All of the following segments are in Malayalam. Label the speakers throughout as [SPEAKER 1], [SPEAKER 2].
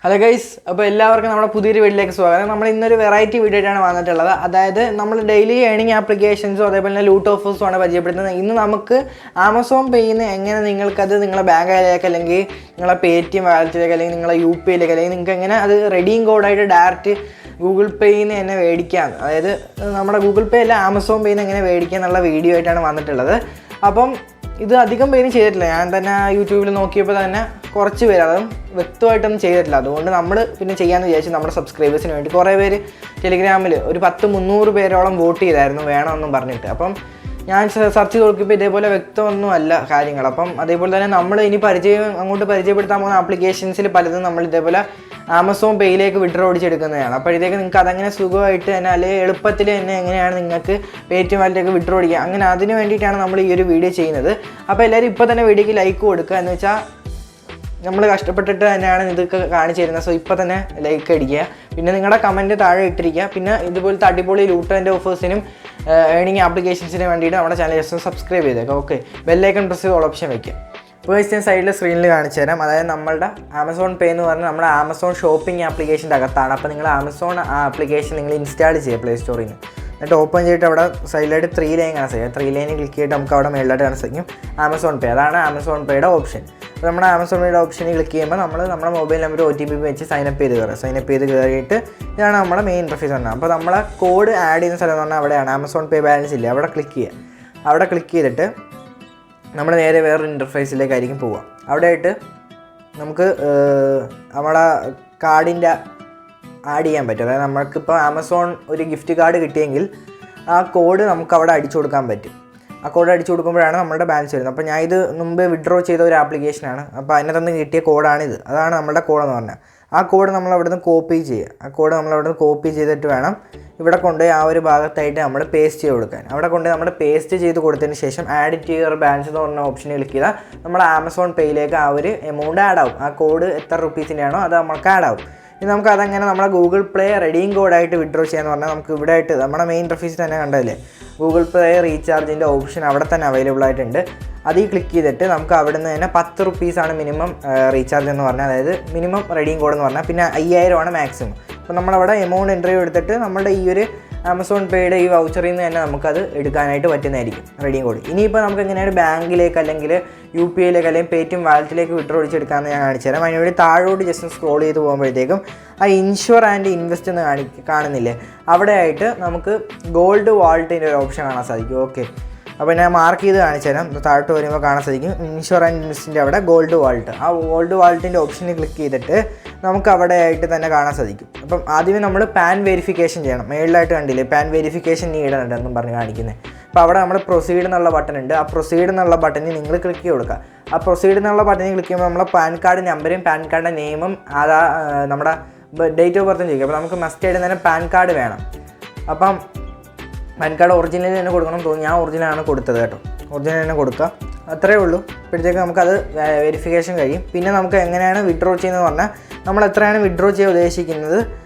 [SPEAKER 1] ഹലോ ഗൈസ്, അപ്പോൾ എല്ലാവർക്കും നമ്മുടെ പുതിയൊരു വീഡിയോയിലേക്ക് സ്വാഗതം. നമ്മൾ ഇന്നൊരു വെറൈറ്റി വീഡിയോ ആയിട്ടാണ് വന്നിട്ടുള്ളത്. അതായത് നമ്മൾ ഡെയിലി ഏണിംഗ് ആപ്ലിക്കേഷൻസും അതേപോലെ തന്നെ ലൂട്ട് ഓഫേഴ്സും ആണ് പരിചയപ്പെടുത്തുന്നത്. ഇന്ന് നമുക്ക് ആമസോൺ പേയിൽ നിന്ന് എങ്ങനെ നിങ്ങൾക്കത് നിങ്ങളുടെ ബാങ്കിലേക്ക് അല്ലെങ്കിൽ നിങ്ങളുടെ പേടിഎം വാലറ്റിലേക്ക് അല്ലെങ്കിൽ നിങ്ങളുടെ UPIയിലേക്ക് അല്ലെങ്കിൽ നിങ്ങൾക്ക് എങ്ങനെ അത് റെഡീം കോഡായിട്ട് ഡയറക്റ്റ് ഗൂഗിൾ പേയിൽ നിന്ന് എന്നെ മേടിക്കാം, അതായത് നമ്മുടെ ഗൂഗിൾ പേ അല്ല ആമസോൺ പേയിൽ നിന്ന് എങ്ങനെ മേടിക്കുക എന്നുള്ള വീഡിയോ ആയിട്ടാണ് വന്നിട്ടുള്ളത്. അപ്പം ഇത് അധികം പേരും ചെയ്തിട്ടില്ല. ഞാൻ തന്നെ യൂട്യൂബിൽ നോക്കിയപ്പോൾ തന്നെ കുറച്ച് പേര് അതും വ്യക്തമായിട്ടൊന്നും ചെയ്തിട്ടില്ല. അതുകൊണ്ട് നമ്മൾ പിന്നെ ചെയ്യാമെന്ന് വിചാരിച്ചു. നമ്മുടെ സബ്സ്ക്രൈബേഴ്സിന് വേണ്ടി കുറേ പേര് ടെലിഗ്രാമിൽ ഒരു 100-300 പേരോളം വോട്ട് ചെയ്തായിരുന്നു വേണമെന്നും പറഞ്ഞിട്ട്. അപ്പം ഞാൻ സെർച്ച് ചെയ്ത് നോക്കിയപ്പോൾ ഇതേപോലെ വ്യക്തമൊന്നും അല്ല കാര്യങ്ങൾ. അപ്പം അതേപോലെ തന്നെ നമ്മൾ ഇനി അങ്ങോട്ട് പരിചയപ്പെടുത്താൻ പോകുന്ന ആപ്ലിക്കേഷൻസിൽ പലതും നമ്മൾ ഇതേപോലെ ആമസോൺ പേയിലേക്ക് വിഡ്രോ അടിച്ചെടുക്കുന്നതാണ്. അപ്പോഴത്തേക്ക് നിങ്ങൾക്ക് അതങ്ങനെ സുഖമായിട്ട് തന്നെ അല്ലെങ്കിൽ എളുപ്പത്തിൽ തന്നെ എങ്ങനെയാണ് നിങ്ങൾക്ക് പേടിഎം വാലറ്റിലേക്ക് വിഡ്രോ അടിക്കുക, അങ്ങനെ അതിന് വേണ്ടിയിട്ടാണ് നമ്മൾ ഈ ഒരു വീഡിയോ ചെയ്യുന്നത്. അപ്പോൾ എല്ലാവരും ഇപ്പോൾ തന്നെ വീഡിയോക്ക് ലൈക്ക് കൊടുക്കുക. എന്ന് വെച്ചാൽ നമ്മൾ കഷ്ടപ്പെട്ടിട്ട് തന്നെയാണ് ഇതൊക്കെ കാണിച്ചു തരുന്നത്. സോ ഇപ്പോൾ തന്നെ ലൈക്ക് അടിക്കുക. പിന്നെ നിങ്ങളുടെ കമൻറ്റ് താഴെ ഇട്ടിരിക്കുക. പിന്നെ ഇതുപോലത്തെ അടിപൊളി ലൂട്ട് ആൻഡ് ഓഫേഴ്സിനും ഏണിംഗ് ആപ്ലിക്കേഷൻസിന് വേണ്ടിയിട്ട് നമ്മുടെ ചാനൽ ജസ്റ്റ് സബ്സ്ക്രൈബ് ചെയ്തേക്കാം. ഓക്കെ, ബെല്ലൈക്കൺ പ്രസ് ചെയ്ത് ഓൾ ഓപ്ഷൻ വയ്ക്കുക. ഇപ്പോൾ ഞാൻ സൈഡിൽ സ്ക്രീനിൽ കാണിച്ചു തരാം. അതായത് നമ്മളുടെ ആമസോൺ പേ എന്ന് പറഞ്ഞാൽ നമ്മുടെ ആമസോൺ ഷോപ്പിംഗ് ആപ്ലിക്കേഷൻ്റെ അകത്താണ്. അപ്പോൾ നിങ്ങൾ ആമസോൺ ആപ്ലിക്കേഷൻ നിങ്ങൾ ഇൻസ്റ്റാൾ ചെയ്യുക പ്ലേ സ്റ്റോറിൽ നിന്ന്. എന്നിട്ട് ഓപ്പൺ ചെയ്തിട്ട് അവിടെ സൈഡിലായിട്ട് 3 ലൈൻ കാണാൻ സാധിക്കും. 3 ലൈനിൽ ക്ലിക്ക് ചെയ്തിട്ട് നമുക്ക് അവിടെ മേളിലായിട്ട് കാണാൻ സാധിക്കും ആമസോൺ പേ. അതാണ് ആമസോൺ പേയുടെ ഓപ്ഷൻ. അപ്പോൾ നമ്മുടെ ആമസോൺ പേയുടെ ഓപ്ഷനിൽ ക്ലിക്ക് ചെയ്യുമ്പോൾ നമ്മുടെ മൊബൈൽ നമ്പർ OTP വെച്ച് സൈനപ്പ് ചെയ്ത് കയറുക. സൈനപ്പ് ചെയ്ത് കയറിയിട്ട് ഇതാണ് നമ്മുടെ മെയിൻ ഇൻ്റർഫേസ് തന്നെ. അപ്പോൾ നമ്മളെ കോഡ് ആഡ് ചെയ്യുന്ന സ്ഥലം എന്ന് പറഞ്ഞാൽ അവിടെയാണ്. ആമസോൺ പേ ബാലൻസ് ഇല്ല, അവിടെ ക്ലിക്ക് ചെയ്യുക. അവിടെ ക്ലിക്ക് ചെയ്തിട്ട് നമ്മൾ നേരെ വേറൊരു ഇൻ്റർഫേസിലേക്കായിരിക്കും പോവുക. അവിടെ ആയിട്ട് നമുക്ക് നമ്മളെ കാർഡിൻ്റെ ആഡ് ചെയ്യാൻ പറ്റും. അതായത് നമുക്കിപ്പോൾ ആമസോൺ ഒരു ഗിഫ്റ്റ് കാർഡ് കിട്ടിയെങ്കിൽ ആ കോഡ് നമുക്ക് അവിടെ അടിച്ചു കൊടുക്കാൻ പറ്റും. ആ കോഡ് അടിച്ചു കൊടുക്കുമ്പോഴാണ് നമ്മുടെ ബാലൻസ് വരുന്നത്. അപ്പോൾ ഞാൻ ഇത് മുമ്പ് വിഡ്രോ ചെയ്ത ഒരു ആപ്ലിക്കേഷനാണ്. അപ്പോൾ അതിനകത്ത് കിട്ടിയ കോഡാണിത്. അതാണ് നമ്മുടെ കോഡെന്ന് പറഞ്ഞാൽ. ആ കോഡ് നമ്മൾ അവിടെ നിന്ന് കോപ്പി ചെയ്യുക. ആ കോഡ് നമ്മൾ അവിടെ നിന്ന് കോപ്പി ചെയ്തിട്ട് വേണം ഇവിടെ കൊണ്ടുപോയി ആ ഒരു ഭാഗത്തായിട്ട് നമ്മൾ പേസ്റ്റ് ചെയ്ത് കൊടുക്കാൻ. അവിടെ കൊണ്ടുപോയി നമ്മൾ പേസ്റ്റ് ചെയ്ത് കൊടുത്തതിന് ശേഷം ആഡ് ടു യുവർ ബാലൻസ് എന്ന് പറഞ്ഞ ഓപ്ഷനിൽ ക്ലിക്ക് ചെയ്താൽ നമ്മുടെ ആമസോൺ പേയിലേക്ക് ആ ഒരു എമൗണ്ട് ആഡ് ആവും. ആ കോഡ് എത്ര റുപ്പീസിൻ്റെ ആണോ അത് നമുക്ക് ആഡ് ആവും. ഇനി നമുക്ക് അതങ്ങനെ നമ്മുടെ ഗൂഗിൾ പ്ലേ റെഡീം കോഡായിട്ട് വിഡ്രോ ചെയ്യാന്ന് പറഞ്ഞാൽ നമുക്ക് ഇവിടെ ആയിട്ട് നമ്മുടെ മെയിൻ ഇൻ്റർഫേസിൽ തന്നെ കണ്ടല്ലേ ഗൂഗിൾ പ്ലേ റീചാർജിൻ്റെ ഓപ്ഷൻ അവിടെ തന്നെ അവൈലബിൾ ആയിട്ടുണ്ട്. അതിൽ ക്ലിക്ക് ചെയ്തിട്ട് നമുക്ക് അവിടെ നിന്ന് തന്നെ 10 റുപ്പീസാണ് മിനിമം റീചാർജ് എന്ന് പറഞ്ഞാൽ, അതായത് മിനിമം റെഡീം കോഡ് എന്ന് പറഞ്ഞാൽ. പിന്നെ 5000 മാക്സിമം. അപ്പോൾ നമ്മളവിടെ എമൗണ്ട് എൻട്രി എടുത്തിട്ട് നമ്മുടെ ഈ ഒരു ആമസോൺ പേയുടെ ഈ വൗച്ചറിൽ നിന്ന് തന്നെ നമുക്കത് എടുക്കാനായിട്ട് പറ്റുന്നതായിരിക്കും റെഡീം കോഡ്. ഇനിയിപ്പോൾ നമുക്ക് എങ്ങനെയാണ് ബാങ്കിലേക്ക് അല്ലെങ്കിൽ UPIയിലേക്ക് അല്ലെങ്കിൽ പേടിഎം വാലറ്റിലേക്ക് വിഡ്രോ അടിച്ചെടുക്കാമെന്ന് ഞാൻ കാണിച്ചു തരാം. അതിനുവേണ്ടി താഴോട്ട് ജസ്റ്റ് സ്ക്രോൾ ചെയ്ത് പോകുമ്പോഴത്തേക്കും ആ ഇൻഷുർ ആൻഡ് ഇൻവെസ്റ്റ് എന്ന് കാണുന്നില്ലേ, അവിടെ ആയിട്ട് നമുക്ക് ഗോൾഡ് വാലറ്റിൻ്റെ ഒരു ഓപ്ഷൻ കാണാൻ സാധിക്കും. ഓക്കെ, അപ്പോൾ ഞാൻ മാർക്ക് ചെയ്ത് കാണിച്ചു തരാം. താഴോട്ട് വരുമ്പോൾ കാണാൻ സാധിക്കും ഇൻഷുർ ആൻഡ് ഇൻവെസ്റ്റിൻ്റെ അവിടെ ഗോൾഡ് വാലറ്റ്. ആ ഗോൾഡ് വാലറ്റിൻ്റെ ഓപ്ഷനിൽ ക്ലിക്ക് ചെയ്തിട്ട് നമുക്ക് അവിടെ ആയിട്ട് തന്നെ കാണാൻ സാധിക്കും. അപ്പം ആദ്യമേ നമ്മൾ പാൻ വെരിഫിക്കേഷൻ ചെയ്യണം. മേളിലായിട്ട് കണ്ടില്ലേ പാൻ വെരിഫിക്കേഷൻ നീഡുന്നുണ്ടെന്നും പറഞ്ഞ് കാണിക്കുന്നത്. അപ്പോൾ അവിടെ നമ്മൾ പ്രൊസീഡ് എന്നുള്ള ബട്ടൺ ഉണ്ട്. ആ പ്രൊസീഡ് എന്നുള്ള ബട്ടണിൽ നിങ്ങൾ ക്ലിക്ക് ചെയ്ത് കൊടുക്കുക. ആ പ്രൊസീഡ് എന്നുള്ള ബട്ടണിൽ ക്ലിക്ക് ചെയ്യുമ്പോൾ നമ്മളെ പാൻ കാർഡ് നമ്പരും പാൻ കാർഡിൻ്റെ നെയിമും നമ്മുടെ ഡേറ്റ് ഓഫ് ബർത്തും ചോദിക്കും. അപ്പോൾ നമുക്ക് മസ്റ്റായിട്ട് തന്നെ പാൻ കാർഡ് വേണം. അപ്പം പാൻ കാർഡ് ഒറിജിനൽ തന്നെ കൊടുക്കണം തോന്നി. ഞാൻ ഒറിജിനലാണ് കൊടുത്തത് കേട്ടോ. ഒറിജിനൽ തന്നെ കൊടുക്കുക, അത്രയേ ഉള്ളൂ. അപ്പോഴത്തേക്ക് നമുക്കത് വെരിഫിക്കേഷൻ കഴിയും. പിന്നെ നമുക്ക് എങ്ങനെയാണ് വിഡ്രോ ചെയ്യുന്നതെന്ന് പറഞ്ഞാൽ നമ്മൾ എത്രയാണ് വിഡ്രോ ചെയ്യാൻ ഉദ്ദേശിക്കുന്നത്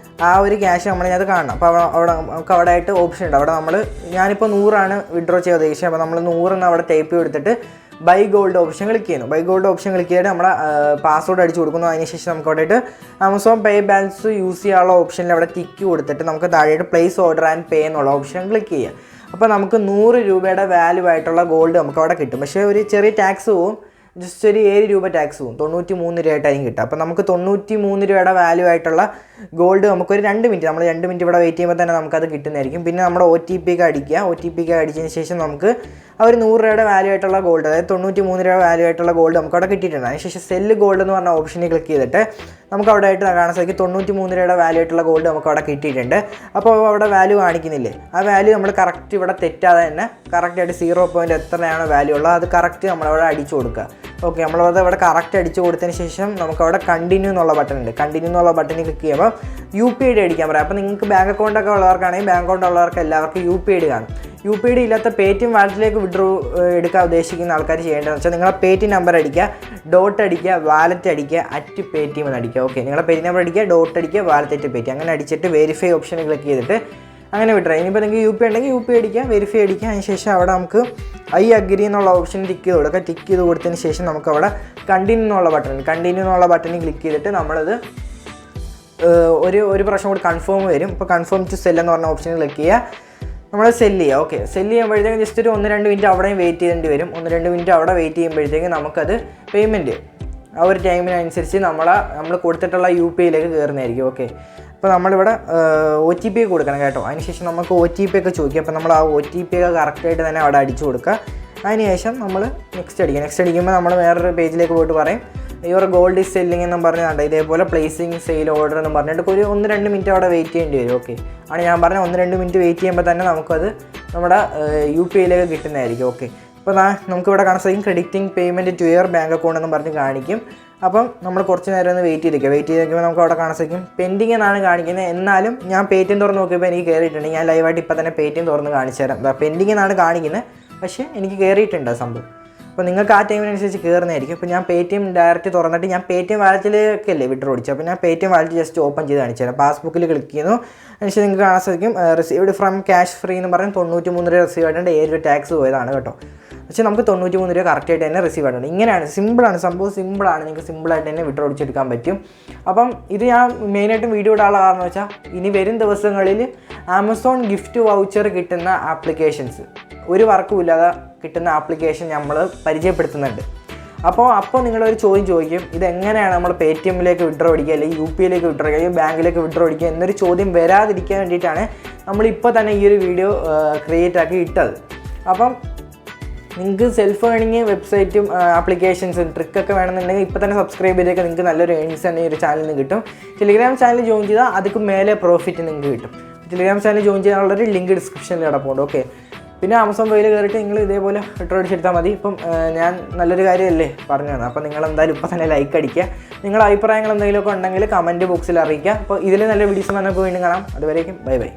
[SPEAKER 1] ആ ഒരു ക്യാഷ് നമ്മളിത് കാണണം. അപ്പോൾ നമുക്ക് അവിടെ ആയിട്ട് ഓപ്ഷൻ ഉണ്ട്. അവിടെ ഞാനിപ്പോൾ 100 വിഡ്രോ ചെയ്യാൻ ഉദ്ദേശിച്ചത്. അപ്പോൾ നമ്മൾ 100 അവിടെ ടൈപ്പ് കൊടുത്തിട്ട് ബൈ ഗോൾഡ് ഓപ്ഷൻ ക്ലിക്ക് ചെയ്യുന്നു. ബൈ ഗോൾഡ് ഓപ്ഷൻ ക്ലിക്ക് ചെയ്തിട്ട് നമ്മുടെ പാസ്വേഡ് അടിച്ച് കൊടുക്കുന്നു. അതിനുശേഷം നമുക്ക് അവിടെ ആമസോൺ പേ ബാലൻസ് യൂസ് ചെയ്യാനുള്ള ഓപ്ഷനിൽ അവിടെ ടിക്ക് കൊടുത്തിട്ട് നമുക്ക് താഴെയായിട്ട് പ്ലേസ് ഓർഡർ ആൻഡ് പേ എന്നുള്ള ഓപ്ഷൻ ക്ലിക്ക് ചെയ്യുക. അപ്പോൾ നമുക്ക് 100 രൂപയുടെ വാല്യൂ ആയിട്ടുള്ള ഗോൾഡ് നമുക്ക് അവിടെ കിട്ടും. പക്ഷേ ഒരു ചെറിയ ടാക്സ് പോവും, ജസ്റ്റ് ഒരു 7 രൂപ ടാക്സ് പോകും. 93 രൂപയായിട്ടായിരിക്കും കിട്ടുക. അപ്പോൾ നമുക്ക് 93 രൂപയുടെ വാല്യൂ ആയിട്ടുള്ള ഗോൾഡ് നമുക്കൊരു 2 മിനിറ്റ് നമ്മൾ 2 മിനിറ്റ് ഇവിടെ വെയിറ്റ് ചെയ്യുമ്പോൾ തന്നെ നമുക്കത് കിട്ടുന്നതായിരിക്കും. പിന്നെ നമ്മുടെ OTP അടിക്കുക. OTP അടിച്ചതിന് ശേഷം നമുക്ക് ആ ഒരു 100 രൂപയുടെ വാല്യൂ ആയിട്ടുള്ള ഗോൾഡ്, അതായത് 93 രൂപ വാല്യൂ ആയിട്ടുള്ള ഗോൾഡ് നമുക്ക് അവിടെ കിട്ടിയിട്ടുണ്ട്. അതിനുശേഷം സെല്ല് ഗോൾഡ് എന്ന് പറഞ്ഞ ഓപ്ഷനിൽ ക്ലിക്ക് ചെയ്തിട്ട് നമുക്ക് അവിടെ ആയിട്ട് കാണാൻ സാധിക്കും 93 രൂപയുടെ വാല്യൂ ആയിട്ടുള്ള ഗോൾഡ് നമുക്ക് അവിടെ കിട്ടിയിട്ടുണ്ട്. അപ്പോൾ അവിടെ വാല്യൂ കാണിക്കുന്നില്ലേ, ആ വാല്യൂ നമ്മൾ കറക്റ്റ് ഇവിടെ തെറ്റാതെ തന്നെ കറക്റ്റായിട്ട് 0 എത്രയാണ് വാല്യൂ ഉള്ളത് അത് കറക്റ്റ് നമ്മളവിടെ അടിച്ചു കൊടുക്കുക. ഓക്കെ, നമ്മളത് ഇവിടെ കറക്റ്റ് അടിച്ചു കൊടുത്തതിന് ശേഷം നമുക്കവിടെ കണ്ടിന്യൂ എന്നുള്ള ബട്ടൺ ഉണ്ട്. കണ്ടിന്യൂ എന്നുള്ള ബട്ടണിൽ ക്ലിക്ക് ചെയ്യുമ്പോൾ UPI അടിക്കാൻ പറയാം. അപ്പോൾ നിങ്ങൾക്ക് ബാങ്ക് അക്കൗണ്ടൊക്കെ ഉള്ളവർക്കാണെങ്കിൽ ബാങ്ക് അക്കൗണ്ട് ഉള്ളവർക്ക് എല്ലാവർക്കും UPI കാണും. UPI ഇല്ലാത്ത പേടിഎം വാലറ്റിലേക്ക് വിഡ്രോ എടുക്കാൻ ഉദ്ദേശിക്കുന്ന ആൾക്കാർ ചെയ്യേണ്ടതെന്ന് വെച്ചാൽ നിങ്ങളെ പേടിഎം നമ്പർ അടിക്കുക, ഡോട്ട് അടിക്കുക, വാലറ്റ് അടിക്കുക, @paytm എന്ന് അടിക്കുക. ഓക്കെ, നിങ്ങളെ പേടിഎം നമ്പർ അടിക്കുക, ഡോട്ട് അടിക്കുക, വാലറ്റ് @paytm അങ്ങനെ അടിച്ചിട്ട് വെരിഫൈ ഓപ്ഷനിൽ ക്ലിക്ക് ചെയ്തിട്ട് അങ്ങനെ വിഡ്രോ. ഇനിയിപ്പോൾ നിങ്ങൾക്ക് UPI ഉണ്ടെങ്കിൽ UPI അടിക്കുക, വെരിഫൈ അടിക്കുക. അതിന് ശേഷം അവിടെ നമുക്ക് ഐ അഗ്രി എന്നുള്ള ഓപ്ഷൻ ടിക്ക് ചെയ്ത് കൊടുക്കുക. ടിക്ക് ചെയ്ത് കൊടുത്തതിന് ശേഷം നമുക്കവിടെ കണ്ടിന്യൂ എന്നുള്ള ബട്ടണിൽ ക്ലിക്ക് ചെയ്തിട്ട് നമ്മളത് ഒരു പ്രാവശ്യം കൂടി കൺഫേം വരും. ഇപ്പോൾ കൺഫേം ടു സെൽ എന്ന് പറഞ്ഞ ഓപ്ഷനിൽ ക്ലിക്ക് ചെയ്യുക, നമ്മൾ സെല്ല് ചെയ്യുക. ഓക്കെ, സെല്ല് ചെയ്യുമ്പോഴത്തേക്കും ജസ്റ്റ് ഒരു 1-2 മിനിറ്റ് അവിടെയും വെയിറ്റ് ചെയ്യേണ്ടി വരും. 1-2 മിനിറ്റ് അവിടെ വെയിറ്റ് ചെയ്യുമ്പോഴത്തേക്കും നമുക്കത് പേയ്മെൻറ്റ് ആ ഒരു ടൈമിനനുസരിച്ച് നമ്മൾ കൊടുത്തിട്ടുള്ള UPI കയറുന്നതായിരിക്കും. ഓക്കെ, അപ്പോൾ നമ്മളിവിടെ OTP കൊടുക്കണം കേട്ടോ. അതിനുശേഷം നമുക്ക് OTP ഒക്കെ ചോദിക്കും. അപ്പോൾ നമ്മൾ ആ OTP കറക്റ്റായിട്ട് തന്നെ അവിടെ അടിച്ചു കൊടുക്കുക. അതിനുശേഷം നമ്മൾ നെക്സ്റ്റ് അടിക്കുമ്പോൾ നമ്മൾ വേറൊരു പേജിലേക്ക് പോയിട്ട് പറയും യുവർ ഗോൾഡ് ഈസ് സെല്ലിംഗ് എന്നും പറഞ്ഞുകൊണ്ട് ഇതേപോലെ പ്ലേസിങ് സെയിൽ ഓർഡർ എന്ന് പറഞ്ഞിട്ട് ഒരു 1-2 മിനിറ്റ് അവിടെ വെയിറ്റ് ചെയ്യേണ്ടി വരും. ഓക്കെ, ആണ് ഞാൻ പറഞ്ഞ 1-2 മിനിറ്റ് വെയിറ്റ് ചെയ്യുമ്പോൾ തന്നെ നമുക്കത് നമ്മുടെ UPI കിട്ടുന്നതായിരിക്കും. ഓക്കെ, അപ്പോൾ നമുക്കിവിടെ കാണാൻ സാധിക്കും crediting payment to your bank account എന്ന് പറഞ്ഞ് കാണിക്കും. അപ്പം നമ്മൾ കുറച്ച് നേരം ഒന്ന് വെയിറ്റ് ചെയ്തിരിക്കുമ്പോൾ നമുക്ക് അവിടെ കാണാൻ സാധിക്കും പെൻഡിങ് എന്നാണ് കാണിക്കുന്നത്. എന്നാലും ഞാൻ പേടിഎം തുറന്ന് നോക്കിയപ്പോൾ എനിക്ക് കയറിയിട്ടുണ്ട്. ഞാൻ ലൈവായിട്ട് ഇപ്പോൾ തന്നെ പേടിഎം തുറന്ന് കാണിച്ചു തരാം. പെൻഡിങ് എന്നാണ് കാണിക്കുന്നത്, പക്ഷേ എനിക്ക് കയറിയിട്ടുണ്ട് സംഭവം. അപ്പോൾ നിങ്ങൾക്ക് ആ ടൈമിനനുസരിച്ച് കയറുന്നതായിരിക്കും. അപ്പോൾ ഞാൻ പേടിഎം ഡയറക്റ്റ് തുറന്നിട്ട് ഞാൻ പേടിഎം വാലറ്റിലേക്ക് അല്ലേ വിഡ്രോ അടിച്ചത്. അപ്പോൾ ഞാൻ പേടിഎം വാലറ്റ് ജസ്റ്റ് ഓപ്പൺ ചെയ്ത് കാണിച്ചു തരാം. പാസ്ബുക്കിൽ ക്ലിക്ക് ചെയ്യുന്നു. അതിനുശേഷം നിങ്ങൾക്ക് കാണാൻ സാധിക്കും റിസീവ്ഡ് ഫ്രം ക്യാഷ് ഫ്രീ എന്ന് പറഞ്ഞ് 93 രൂപ റിസീവ് ആയിട്ടുണ്ട്. 7 രൂപ ടാക്സ് പോയതാണ് കേട്ടോ. പക്ഷേ നമുക്ക് 93 രൂപ കറക്റ്റായിട്ട് തന്നെ റിസീവ് ആയിട്ടുണ്ട്. ഇങ്ങനെയാണ്, സിമ്പിളാണ് സംഭവം, സിമ്പിളാണ്. നിങ്ങൾക്ക് സിമ്പിളായിട്ട് തന്നെ വിഡ്രോ അടിച്ചെടുക്കാൻ പറ്റും. അപ്പം ഇത് ഞാൻ മെയിനായിട്ടും വീഡിയോ ഇടാനുള്ള കാരണം വെച്ചാൽ ഇനി വരും ദിവസങ്ങളിൽ ആമസോൺ ഗിഫ്റ്റ് വൗച്ചർ കിട്ടുന്ന ആപ്ലിക്കേഷൻസ്, ഒരു വർക്കും ഇല്ലാതെ കിട്ടുന്ന ആപ്ലിക്കേഷൻ നമ്മൾ പരിചയപ്പെടുത്തുന്നുണ്ട്. അപ്പോൾ നിങ്ങളൊരു ചോദ്യം ചോദിക്കും, ഇതെങ്ങനെയാണ് നമ്മൾ പേടിഎമ്മിലേക്ക് വിഡ്രോ അടിക്കുക, അല്ലെങ്കിൽ UPI വിഡ്രോ അടിക്കുക, അല്ലെങ്കിൽ ബാങ്കിലേക്ക് വിഡ്രോ അടിക്കുക എന്നൊരു ചോദ്യം വരാതിരിക്കാൻ വേണ്ടിയിട്ടാണ് നമ്മളിപ്പോൾ തന്നെ ഈ ഒരു വീഡിയോ ക്രിയേറ്റ് ആക്കി ഇട്ടത്. അപ്പം നിങ്ങൾക്ക് സെൽഫ് ഏണിങ് വെബ്സൈറ്റും ആപ്ലിക്കേഷൻസും ട്രിക്കൊക്കെ വേണമെന്നുണ്ടെങ്കിൽ ഇപ്പോൾ തന്നെ സബ്സ്ക്രൈബ് ചെയ്തേക്കാം. നിങ്ങൾക്ക് നല്ലൊരു ഏണിങ്സ് തന്നെ ഈ ഒരു ചാനലിൽ നിന്ന് കിട്ടും. ടെലിഗ്രാം ചാനൽ ജോയിൻ ചെയ്താൽ അതിക്ക് മേലെ പ്രോഫിറ്റ് നിങ്ങൾക്ക് കിട്ടും. ടെലിഗ്രാം ചാനൽ ജോയിൻ ചെയ്യാനുള്ളൊരു ലിങ്ക് ഡിസ്ക്രിപ്ഷനിൽ കിടപ്പുണ്ട്. ഓക്കെ, പിന്നെ ആമസോൺ പേയിൽ കയറിയിട്ട് നിങ്ങൾ ഇതേപോലെ വിഡ്രോ അടിച്ചെടുത്താൽ മതി. ഇപ്പം ഞാൻ നല്ലൊരു കാര്യമല്ലേ പറഞ്ഞു തന്നത്. അപ്പോൾ നിങ്ങൾ എന്തായാലും ഇപ്പോൾ തന്നെ ലൈക്ക് അടിക്കുക. നിങ്ങളുടെ അഭിപ്രായങ്ങൾ എന്തെങ്കിലുമൊക്കെ ഉണ്ടെങ്കിൽ കമൻറ്റ് ബോക്സിൽ അറിയിക്കുക. അപ്പോൾ ഇതിൽ നല്ല വീഡിയോസ് നമുക്ക് വീണ്ടും കാണാം. അതുവരേക്കും ബൈ ബൈ.